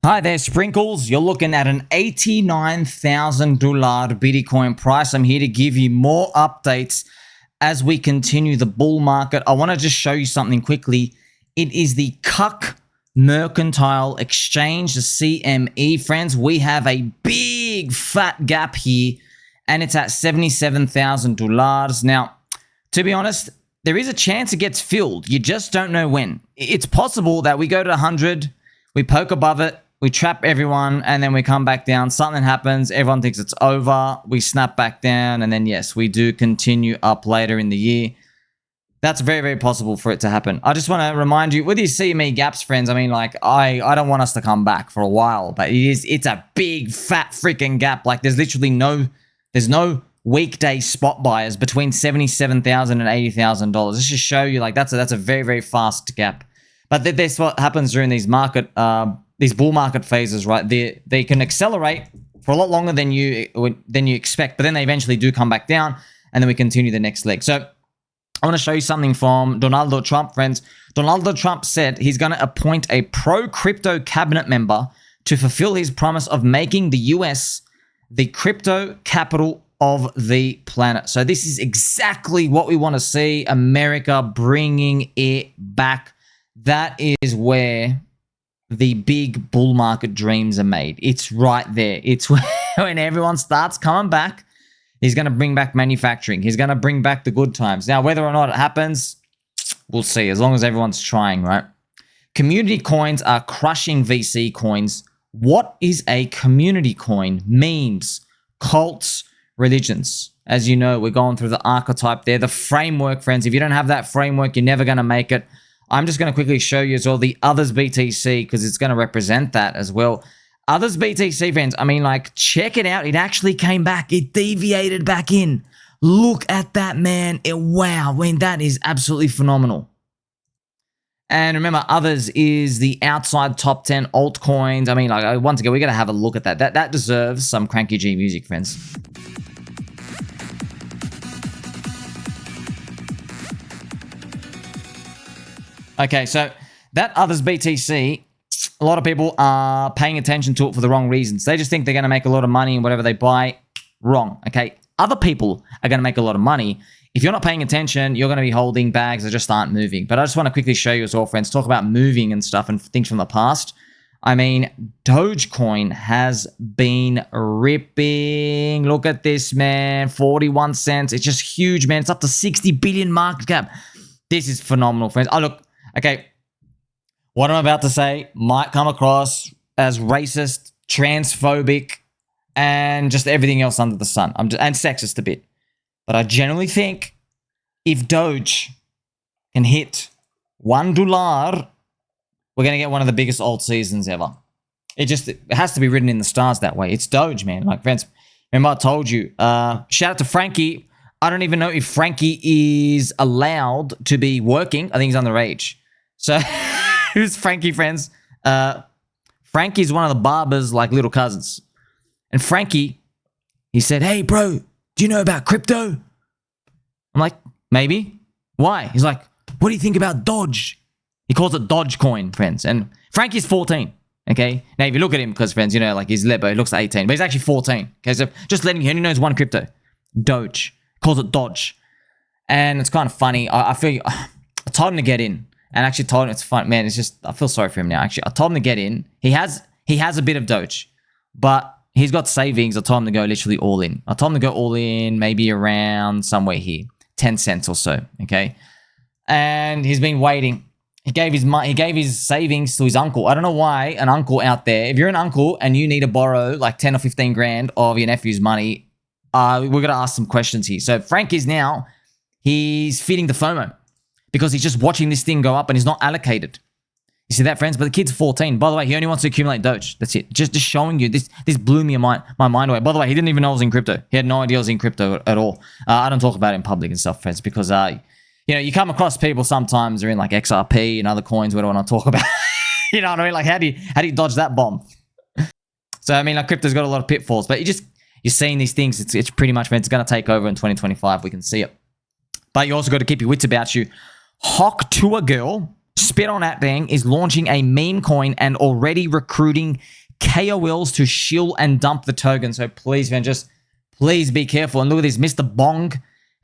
Hi there, Sprinkles. You're looking at an $89,000 Bitcoin price. I'm here to give you more updates as we continue the bull market. I want to just show you something quickly. It is the CUC Mercantile Exchange, the CME. Friends, we have a big fat gap here, and it's at $77,000. Now, to be honest, there is a chance it gets filled. You just don't know when. It's possible that we go to 100, we poke above it, we trap everyone, and then we come back down. Something happens. Everyone thinks it's over. We snap back down, and then, yes, we do continue up later in the year. That's very, very possible for it to happen. I just want to remind you, with these CME gaps, friends, I mean, like, I don't want us to come back for a while, but it's a big, fat freaking gap. Like, there's literally no weekday spot buyers between $77,000 and $80,000. This just show you, like, that's a very, very fast gap. But that's what happens during these bull market phases, right? They can accelerate for a lot longer than you expect, but then they eventually do come back down, and then we continue the next leg. So I want to show you something from Donald Trump, friends. Donald Trump said he's going to appoint a pro-crypto cabinet member to fulfill his promise of making the US the crypto capital of the planet. So this is exactly what we want to see, America bringing it back. That is where the big bull market dreams are made. It's right there. It's when everyone starts coming back, he's going to bring back manufacturing. He's going to bring back the good times. Now, whether or not it happens, we'll see, as long as everyone's trying, right? Community coins are crushing VC coins. What is a community coin? Memes, cults, religions. As you know, we're going through the archetype there, the framework, friends. If you don't have that framework, you're never going to make it. I'm just going to quickly show you as well the others BTC, because it's going to represent that as well. Others BTC, friends, I mean, like, check it out. It actually came back. It deviated back in. Look at that, man. Wow. I mean, that is absolutely phenomenal. And remember, others is the outside top 10 altcoins. I mean, like, once again, we got to have a look at that. That deserves some Cranky G music, friends. Okay, so that others BTC, a lot of people are paying attention to it for the wrong reasons. They just think they're going to make a lot of money in whatever they buy. Wrong, okay? Other people are going to make a lot of money. If you're not paying attention, you're going to be holding bags that just aren't moving. But I just want to quickly show you as well, friends, talk about moving and stuff and things from the past. I mean, Dogecoin has been ripping. Look at this, man. 41 cents. It's just huge, man. It's up to 60 billion market cap. This is phenomenal, friends. Oh, look. Okay, what I'm about to say might come across as racist, transphobic, and just everything else under the sun. And sexist a bit. But I generally think if Doge can hit $1, we're going to get one of the biggest alt seasons ever. It has to be written in the stars that way. It's Doge, man. Like, friends, remember I told you, shout out to Franky. I don't even know if Franky is allowed to be working. I think he's underage. So, who's Franky, friends? Franky's one of the barbers, like, little cousins. And Franky, he said, "Hey, bro, do you know about crypto?" I'm like, "Maybe." "Why?" He's like, "What do you think about Doge?" He calls it Dogecoin, friends. And Franky's 14, okay? Now, if you look at him, because, friends, you know, like, he's Lebo, he looks 18, but he's actually 14. Okay, so just letting you, he only knows one crypto, Doge. Calls it Doge. And it's kind of funny. I told him to get in. And actually told him, it's fun, man. It's just, I feel sorry for him now. Actually, I told him to get in. He has a bit of Doge, but he's got savings. I told him to go literally all in. I told him to go all in, maybe around somewhere here, 10 cents or so. Okay, and he's been waiting. He gave his savings to his uncle. I don't know why an uncle out there. If you're an uncle and you need to borrow like 10 or 15 grand of your nephew's money, we're gonna ask some questions here. So Frank is now, he's feeding the FOMO, because he's just watching this thing go up and he's not allocated. You see that, friends? But the kid's 14. By the way, he only wants to accumulate Doge. That's it. Just showing you. This blew my mind away. By the way, he didn't even know I was in crypto. He had no idea I was in crypto at all. I don't talk about it in public and stuff, friends, because you know, you come across people sometimes they're in like XRP and other coins we don't want to talk about. You know what I mean? Like, how do you dodge that bomb? So I mean, like, crypto's got a lot of pitfalls, but you're seeing these things. It's pretty much, man, it's going to take over in 2025. We can see it. But you also got to keep your wits about you. Hawk Tuah girl Spit on that thing is launching a meme coin and already recruiting KOLs to shill and dump the token. So please, man, just please be careful. And look at this, Mr. Bong.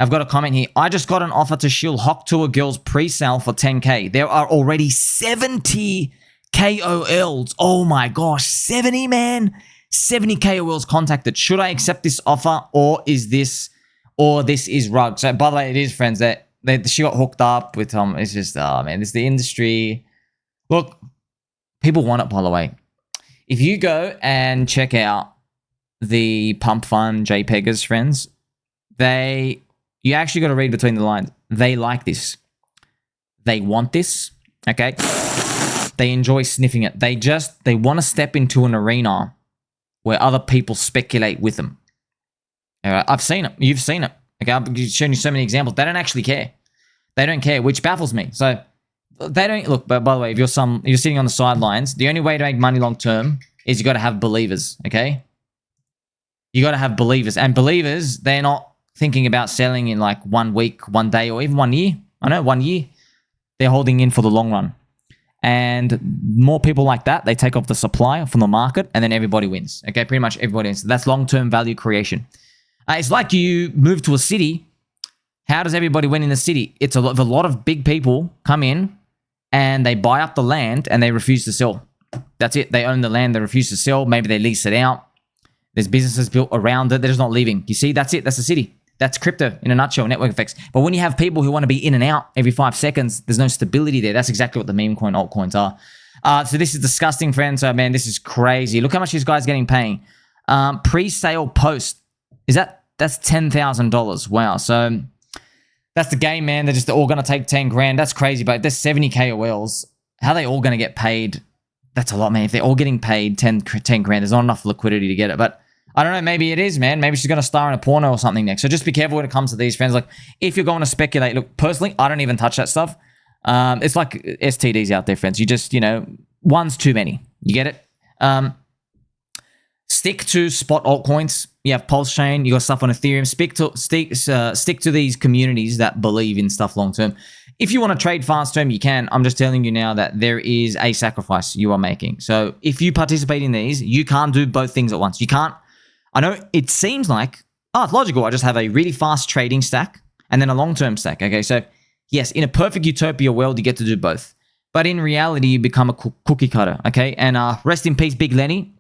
I've got a comment here. I just got an offer to shill Hawk Tuah girls pre-sale for 10K. There are already 70 KOLs. Oh my gosh, 70, man. 70 KOLs contacted. Should I accept this offer or this is rug? So by the way, it is, friends, that she got hooked up with it's just, oh man, this is the industry. Look, people want it, by the way. If you go and check out the Pump Fund JPEGers, friends, you actually got to read between the lines. They like this. They want this, okay? They enjoy sniffing it. They want to step into an arena where other people speculate with them. All right, I've seen it. You've seen it. Okay, I've shown you so many examples. They don't actually care. They don't care, which baffles me. So they don't look. But by the way, if you're sitting on the sidelines, the only way to make money long term is you got to have believers. Okay, you got to have believers, and believers, they're not thinking about selling in like 1 week, 1 day, or even 1 year. I know 1 year. They're holding in for the long run. And more people like that, they take off the supply from the market, and then everybody wins. Okay, pretty much everybody wins. That's long-term value creation. It's like you move to a city. How does everybody win in the city? It's a lot of big people come in and they buy up the land and they refuse to sell. That's it. They own the land. They refuse to sell. Maybe they lease it out. There's businesses built around it. They're just not leaving. You see, that's it. That's the city. That's crypto in a nutshell, network effects. But when you have people who want to be in and out every 5 seconds, there's no stability there. That's exactly what the meme coin altcoins are. So this is disgusting, friends. So, man, this is crazy. Look how much this guy's getting paying. Pre-sale post. That's $10,000. Wow. So that's the game, man. They're all going to take 10 grand. That's crazy. But there's 70 KOLs. How are they all going to get paid? That's a lot, man. If they're all getting paid 10 grand, there's not enough liquidity to get it. But I don't know. Maybe it is, man. Maybe she's going to star in a porno or something next. So just be careful when it comes to these, friends. Like, if you're going to speculate, look, personally, I don't even touch that stuff. It's like STDs out there, friends. You just, one's too many. You get it? Stick to spot altcoins. You have PulseChain. You got stuff on Ethereum. Stick to these communities that believe in stuff long term. If you want to trade fast term, you can. I'm just telling you now that there is a sacrifice you are making. So if you participate in these, you can't do both things at once. You can't. I know it seems like, it's logical. I just have a really fast trading stack and then a long-term stack. Okay, so yes, in a perfect utopia world, you get to do both. But in reality, you become a cookie cutter. Okay, and rest in peace, Big Lenny.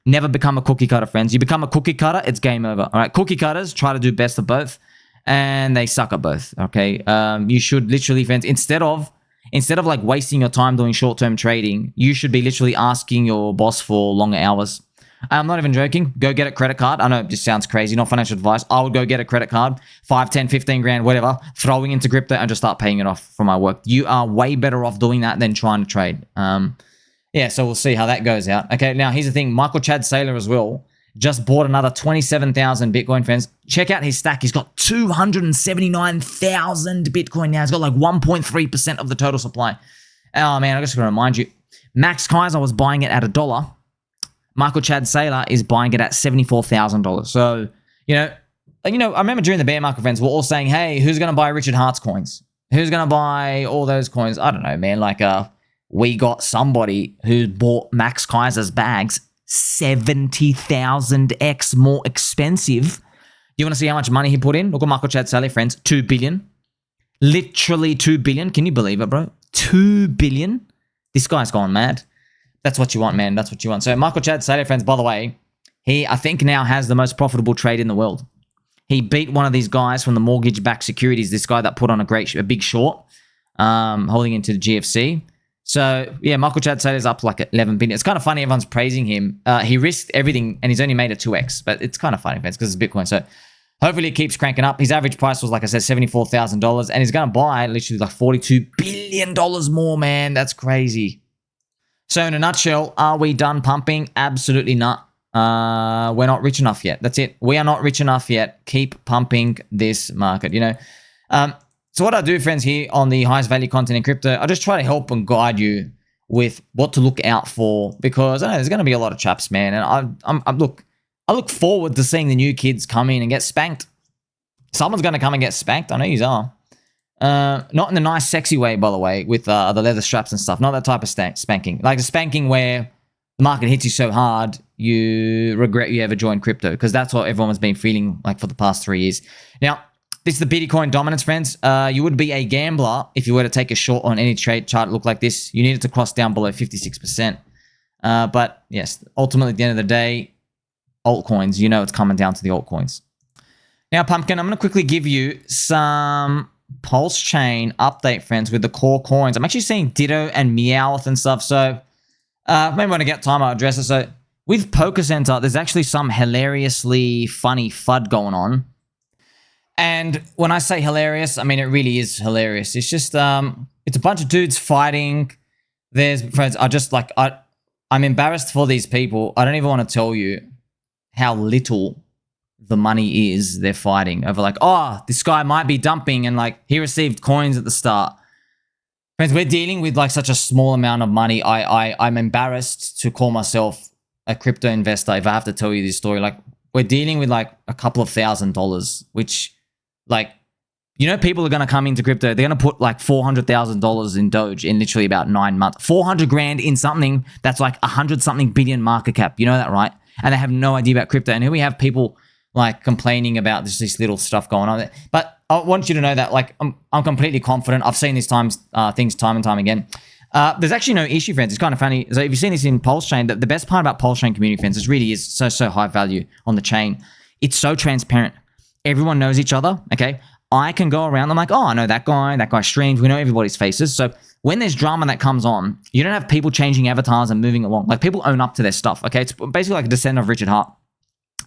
Never become a cookie cutter, friends. You become a cookie cutter, it's game over. All right, cookie cutters try to do best of both, and they suck at both. Okay, you should literally, friends, instead of like wasting your time doing short-term trading, you should be literally asking your boss for longer hours. I'm not even joking. Go get a credit card. I know it just sounds crazy, not financial advice. I would go get a credit card, 5, 10, 15 grand, whatever, throwing into crypto and just start paying it off for my work. You are way better off doing that than trying to trade. Yeah, so we'll see how that goes out. Okay, now here's the thing. Michael Chad Saylor as well just bought another 27,000 Bitcoin, friends. Check out his stack. He's got 279,000 Bitcoin now. He's got like 1.3% of the total supply. Oh, man, I just got to remind you. Max Kaiser was buying it at $1. Michael Chad Saylor is buying it at $74,000. So, I remember during the bear market, friends, we're all saying, hey, who's going to buy Richard Hart's coins? Who's going to buy all those coins? I don't know, man. Like, we got somebody who bought Max Kaiser's bags 70,000x more expensive. You want to see how much money he put in? Look at Michael Chad Saylor, friends. 2 billion. Literally 2 billion. Can you believe it, bro? 2 billion? This guy's gone mad. That's what you want, man. That's what you want. So Michael Chad Saylor, friends, by the way, he, I think, now has the most profitable trade in the world. He beat one of these guys from the mortgage-backed securities, this guy that put on a big short, holding into the GFC. So, yeah, Michael Chad Saylor's up to like 11 billion. It's kind of funny. Everyone's praising him. He risked everything, and he's only made it 2x. But it's kind of funny, friends, because it's Bitcoin. So hopefully it keeps cranking up. His average price was, like I said, $74,000. And he's going to buy literally like $42 billion more, man. That's crazy. So in a nutshell, are we done pumping? Absolutely not. We're not rich enough yet. That's it. We are not rich enough yet. Keep pumping this market, So what I do, friends, here on the highest value content in crypto, I just try to help and guide you with what to look out for, because I know there's going to be a lot of chaps, man. And I look forward to seeing the new kids come in and get spanked. Someone's going to come and get spanked. I know you are. Not in the nice, sexy way, by the way, with the leather straps and stuff. Not that type of spanking. Like the spanking where the market hits you so hard, you regret you ever joined crypto, because that's what everyone has been feeling like for the past 3 years. Now, this is the Bitcoin dominance, friends. You would be a gambler if you were to take a short on any trade chart look like this. You needed to cross down below 56%. But yes, ultimately, at the end of the day, altcoins, you know it's coming down to the altcoins. Now, Pumpkin, I'm going to quickly give you some PulseChain update, friends, with the core coins. I'm actually seeing Ditto and Meowth and stuff. So maybe when I get time, I'll address it. So with PokeCenter, there's actually some hilariously funny FUD going on. And when I say hilarious, I mean it really is hilarious. It's just it's a bunch of dudes fighting. There's friends. I'm embarrassed for these people. I don't even want to tell you how little the money is they're fighting over. Like, oh, this guy might be dumping, and like he received coins at the start. Friends, we're dealing with like such a small amount of money. I'm embarrassed to call myself a crypto investor if I have to tell you this story. Like, we're dealing with like a couple of $1,000s, which, like, you know, people are going to come into crypto. They're going to put like $400,000 in Doge in literally about 9 months. 400 grand in something that's like 100-something billion market cap. You know that, right? And they have no idea about crypto. And here we have people like complaining about this little stuff going on. But I want you to know that, like, I'm completely confident. I've seen these things time and time again. There's actually no issue, friends. It's kind of funny. So if you've seen this in PulseChain, the best part about PulseChain Community, friends, is really is so high value on the chain. It's so transparent. Everyone knows each other, okay? I can go around. I'm like, oh, I know that guy streams. We know everybody's faces. So when there's drama that comes on, you don't have people changing avatars and moving along. Like, people own up to their stuff, okay? It's basically like a descendant of Richard Hart.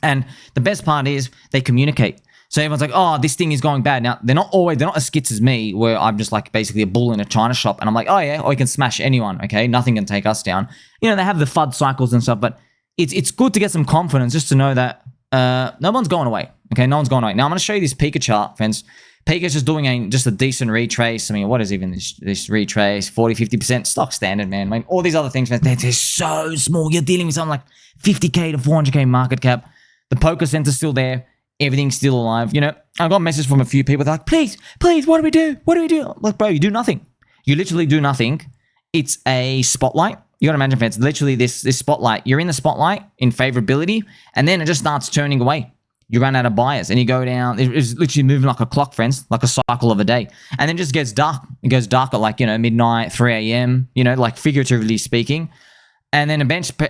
And the best part is they communicate. So everyone's like, oh, this thing is going bad. Now, they're not as skits as me, where I'm just like basically a bull in a china shop. And I'm like, oh yeah, or you can smash anyone, okay? Nothing can take us down. You know, they have the FUD cycles and stuff, but it's good to get some confidence just to know that no one's going away, okay? No one's going away. Now, I'm going to show you this PIKA chart, friends. PIKA is just doing just a decent retrace. I mean, what is even this retrace? 40, 50% stock standard, man. I mean, all these other things, man, they're so small. You're dealing with something like 50K to 400K market cap. The PokeCenter's still there. Everything's still alive. You know, I got a message from a few people. They're like, please, what do we do? What do we do? I'm like, bro, you do nothing. You literally do nothing. It's a spotlight. You got to imagine, friends, literally this spotlight. You're in the spotlight in favorability, and then it just starts turning away. You run out of buyers, and you go down. It's literally moving like a clock, friends, like a cycle of a day. And then it just gets dark. It goes dark at like, you know, midnight, 3 a.m., you know, like figuratively speaking. And then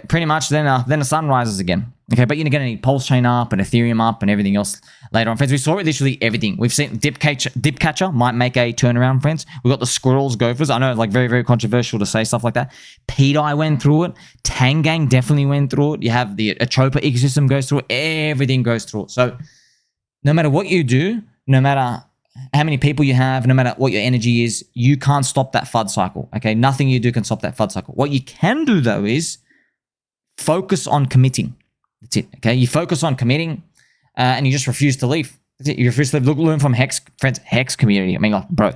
pretty much then the sun rises again. Okay, but you're going to need PulseChain up and Ethereum up and everything else later on, friends. We saw it literally everything. We've seen Dipcatcher might make a turnaround, friends. We've got the Squirrels, Gophers. I know, like, very, very controversial to say stuff like that. PDI went through it. Tangang definitely went through it. You have the Atropa ecosystem goes through it. Everything goes through it. So no matter what you do, no matter how many people you have, no matter what your energy is, you can't stop that FUD cycle, okay? Nothing you do can stop that FUD cycle. What you can do, though, is focus on committing. That's it, okay? You focus on committing, and you just refuse to leave. That's it. You refuse to leave. Look, learn from HEX, friends, HEX Community. I mean, like, bro,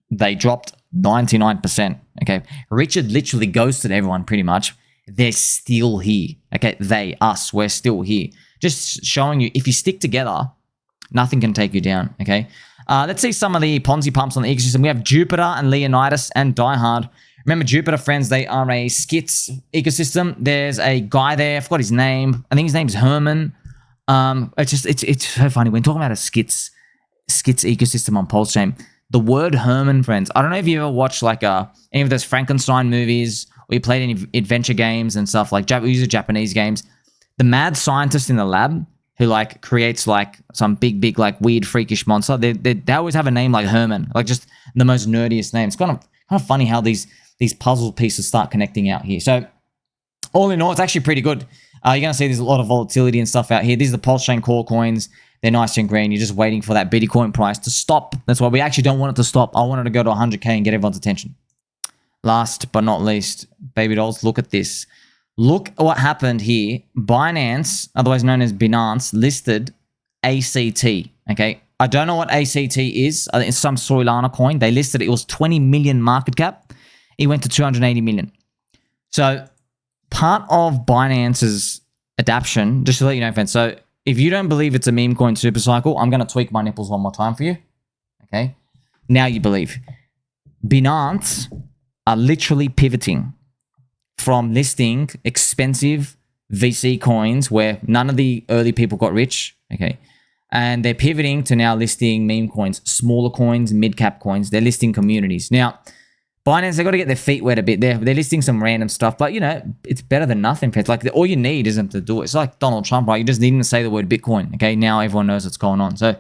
they dropped 99%, okay? Richard literally ghosted everyone pretty much. They're still here, okay? Us, we're still here. Just showing you, if you stick together, nothing can take you down, okay? Let's see some of the Ponzi pumps on the ecosystem. We have Jupiter and Leonidas and Diehard. Remember, Jupiter, friends, they are a skits ecosystem. There's a guy there. I forgot his name. I think his name's Herman. It's so funny. When talking about a skits ecosystem on PulseChain, the word Herman, friends, I don't know if you ever watched like any of those Frankenstein movies or you played any adventure games and stuff, like Japanese games. The mad scientist in the lab who like creates like some big like weird freakish monster, they always have a name like Herman, like just the most nerdiest name. It's kind of funny how these puzzle pieces start connecting out here. So all in all, it's actually pretty good. You're going to see there's a lot of volatility and stuff out here. These are the PulseChain core coins. They're nice and green. You're just waiting for that Bitcoin price to stop. That's why we actually don't want it to stop. I want it to go to 100K and get everyone's attention. Last but not least, baby dolls, look at this. Look what happened here. Binance, otherwise known as Binance, listed ACT, okay? I don't know what ACT is. I think it's some Solana coin. They listed it. It was 20 million market cap. It went to 280 million. So part of Binance's adaptation, just to let you know, friends, so if you don't believe it's a meme coin super cycle, I'm going to tweak my nipples one more time for you, okay? Now you believe. Binance are literally pivoting from listing expensive VC coins where none of the early people got rich, okay? And they're pivoting to now listing meme coins, smaller coins, mid-cap coins. They're listing communities. Now, Binance, they've got to get their feet wet a bit. They're listing some random stuff, but, you know, it's better than nothing. It's like all you need isn't to do it. It's like Donald Trump, right? You just need to say the word Bitcoin, okay? Now everyone knows what's going on. So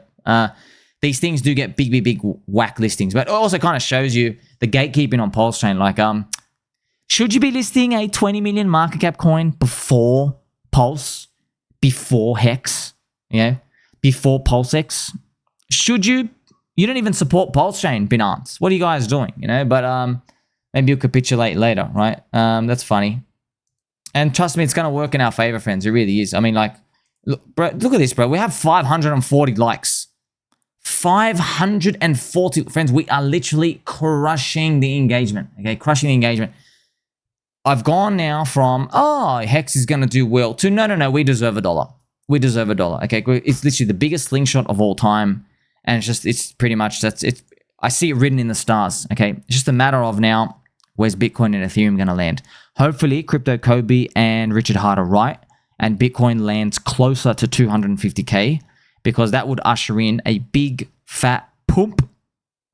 these things do get big whack listings, but it also kind of shows you the gatekeeping on PulseChain. Like, should you be listing a 20 million market cap coin before Pulse, before HEX, you know, before PulseX? Should you? You don't even support PulseChain, Binance. What are you guys doing? You know, but maybe you'll capitulate later, right? That's funny. And trust me, it's going to work in our favor, friends. It really is. I mean, like, look at this, bro. We have 540 likes. 540. Friends, we are literally crushing the engagement, okay? Crushing the engagement. I've gone now from, oh, HEX is going to do well, to no, we deserve $1. We deserve $1, okay? It's literally the biggest slingshot of all time. And it's pretty much, I see it written in the stars, okay? It's just a matter of now, where's Bitcoin and Ethereum going to land? Hopefully, Crypto Kobe and Richard Hart are right, and Bitcoin lands closer to 250K, because that would usher in a big, fat pump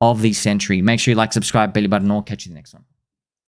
of the century. Make sure you like, subscribe, belly button, or catch you in the next one.